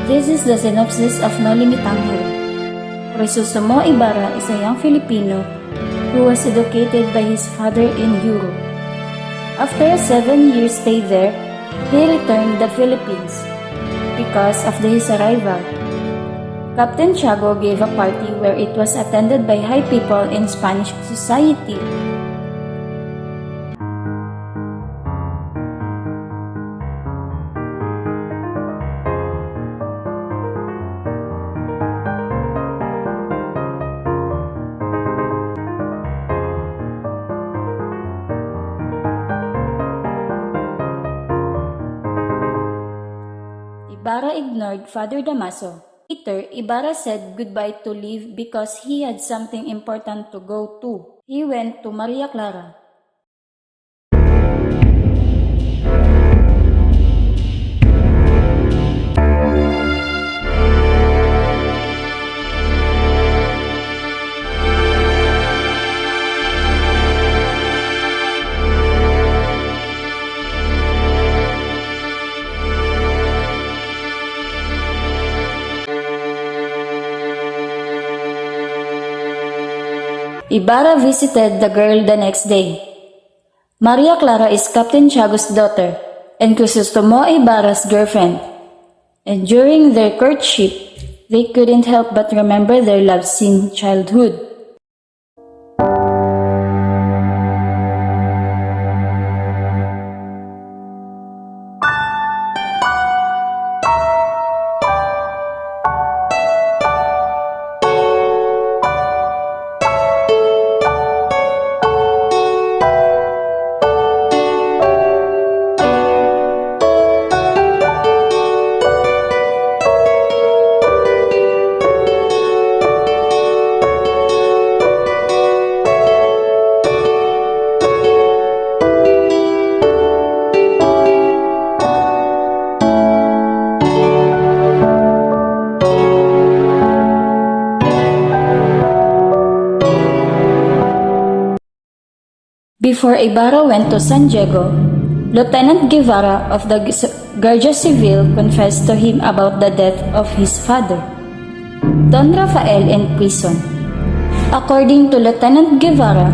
This is the synopsis of Noli Tangere. Crisostomo Ibarra is a young Filipino who was educated by his father in Europe. After a 7-year stay there, he returned to the Philippines. Because of his arrival, Captain Tiago gave a party where it was attended by high people in Spanish society. Ibarra ignored Father Damaso. Later, Ibarra said goodbye to leave because he had something important to go to. He went to Maria Clara. Ibarra visited the girl the next day. Maria Clara is Captain Tiago's daughter and Crisostomo Ibarra's girlfriend. And during their courtship, they couldn't help but remember their love since childhood. Before Ibarra went to San Diego, Lieutenant Guevara of the Guardia Civil confessed to him about the death of his father, Don Rafael, in prison. According to Lieutenant Guevara,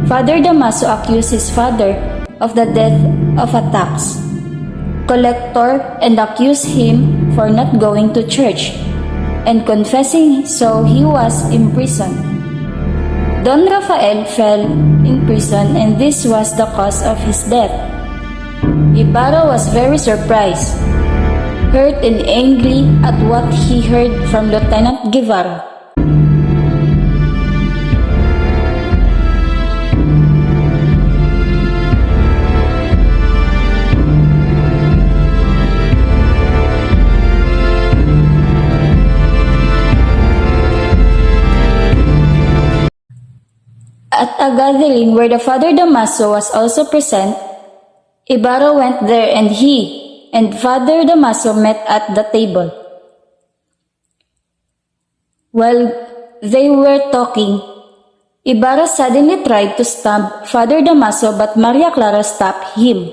Father Damaso accused his father of the death of a tax collector and accused him for not going to church and confessing, so he was imprisoned. Don Rafael fell in prison and this was the cause of his death. Ibarra was very surprised, hurt and angry at what he heard from Lieutenant Guevara. At a gathering where the Father Damaso was also present, Ibarra went there and he and Father Damaso met at the table. While they were talking, Ibarra suddenly tried to stab Father Damaso but Maria Clara stopped him.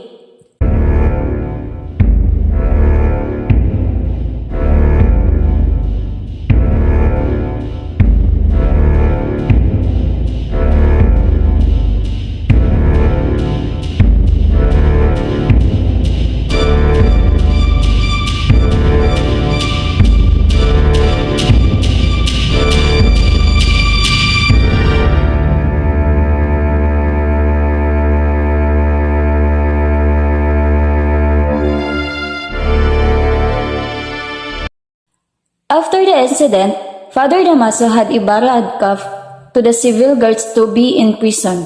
After the incident, Father Damaso had Ibarra handcuffed to the civil guards to be in prison.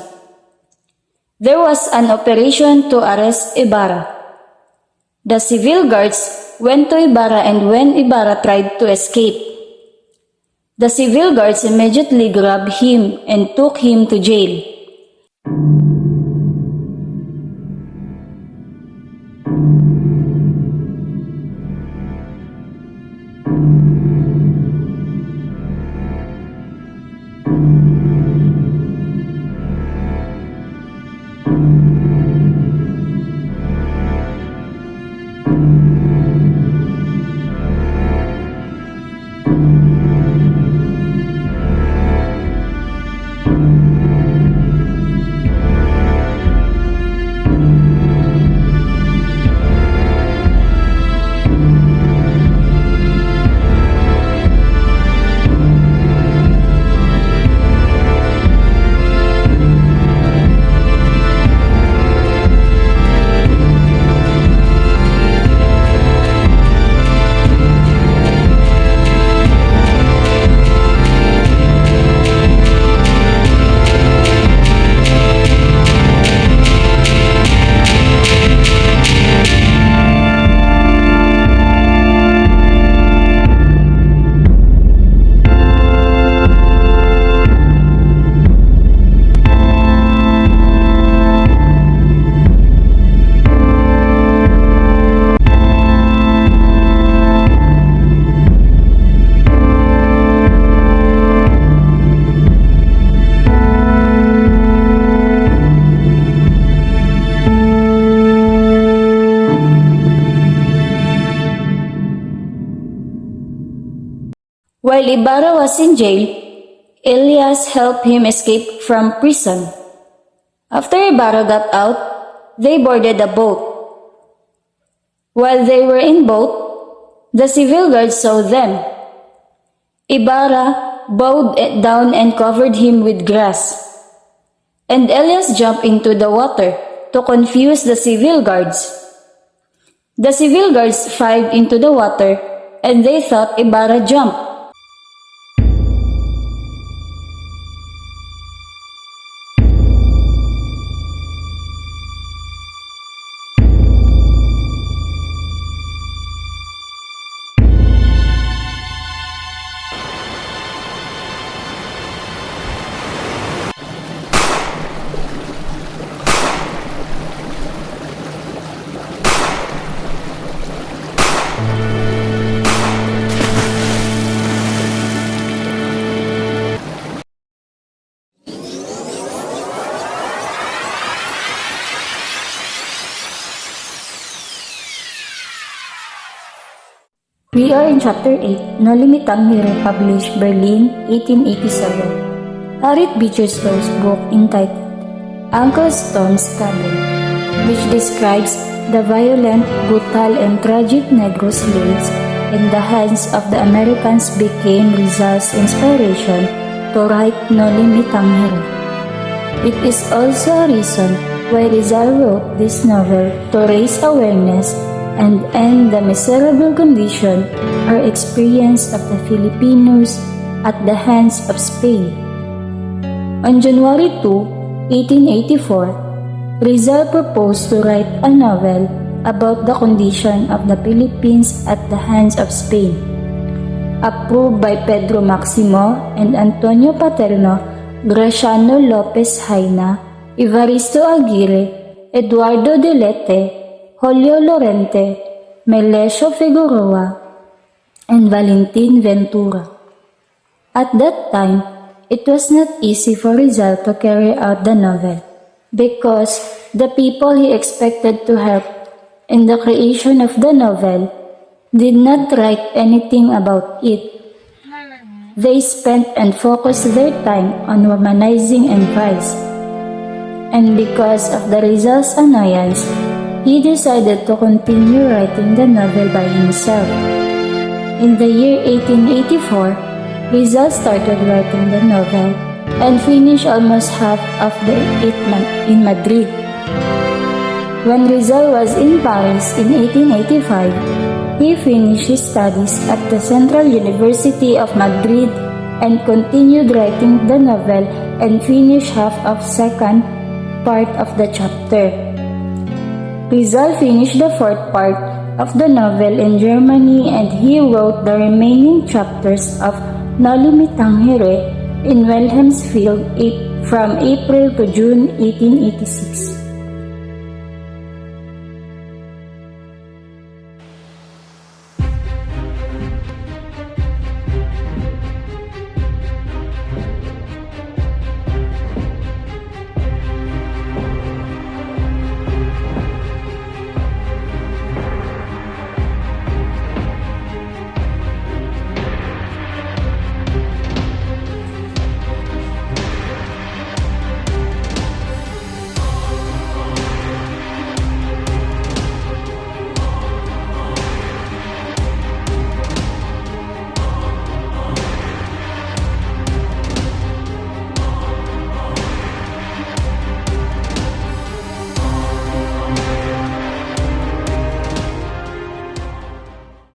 There was an operation to arrest Ibarra. The civil guards went to Ibarra and when Ibarra tried to escape, the civil guards immediately grabbed him and took him to jail. While Ibarra was in jail, Elias helped him escape from prison. After Ibarra got out, they boarded a boat. While they were in boat, the civil guards saw them. Ibarra bowed down and covered him with grass. And Elias jumped into the water to confuse the civil guards. The civil guards fired into the water and they thought Ibarra jumped. We are in Chapter 8, Noli Tangere, published Berlin, 1887. Harriet Beecher Stowe's book entitled Uncle Tom's Cabin, which describes the violent, brutal, and tragic Negro slaves in the hands of the Americans became Rizal's inspiration to write Noli Tangere. It is also a reason why Rizal wrote this novel to raise awareness and end the miserable condition or experience of the Filipinos at the hands of Spain. On January 2, 1884, Rizal proposed to write a novel about the condition of the Philippines at the hands of Spain. Approved by Pedro Maximo and Antonio Paterno, Graciano Lopez Haina, Evaristo Aguirre, Eduardo de Lete, Julio Lorente, Melesio Figueroa, and Valentin Ventura. At that time, it was not easy for Rizal to carry out the novel because the people he expected to help in the creation of the novel did not write anything about it. They spent and focused their time on womanizing and vice. And because of the Rizal's annoyance, he decided to continue writing the novel by himself. In the year 1884, Rizal started writing the novel and finished almost half of it in Madrid. When Rizal was in Paris in 1885, he finished his studies at the Central University of Madrid and continued writing the novel and finished half of second part of the chapter. Rizal finished the fourth part of the novel in Germany and he wrote the remaining chapters of Noli Tangere in Wilhelmsfield from April to June 1886.